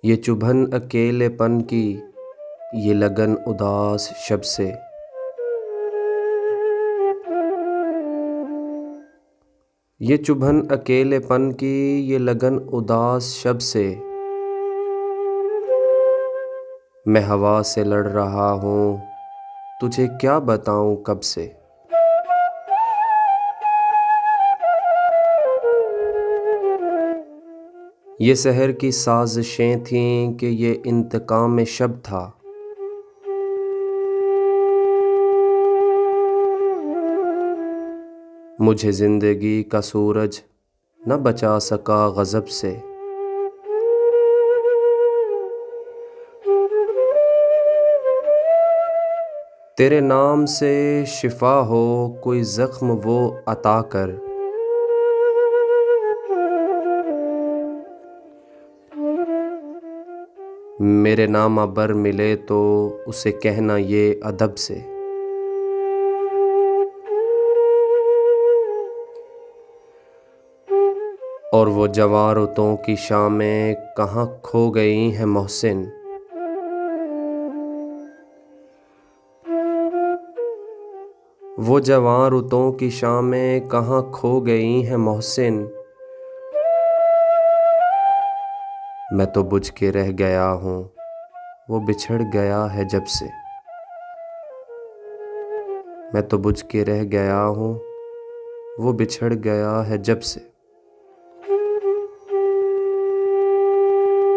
ये चुभन अकेलेपन की, ये लगन उदास शब से। ये चुभन अकेलेपन की, ये लगन उदास शब से। मैं हवा से लड़ रहा हूँ, तुझे क्या बताऊँ कब से। ये सहर की साजिशें थीं कि ये इंतकाम शब था। मुझे ज़िंदगी का सूरज न बचा सका गज़ब से। तेरे नाम से शिफा हो कोई ज़ख्म वो अता कर। मेरे नामा बर मिले तो उसे कहना ये अदब से। और वो जवां रुतों की शामें कहाँ खो गई हैं मोहसिन। वो जवां रुतों की शामें कहाँ खो गई हैं मोहसिन। मैं तो बुझ के रह गया हूँ, वो बिछड़ गया है जब से। मैं तो बुझ के रह गया हूँ, वो बिछड़ गया है जब से।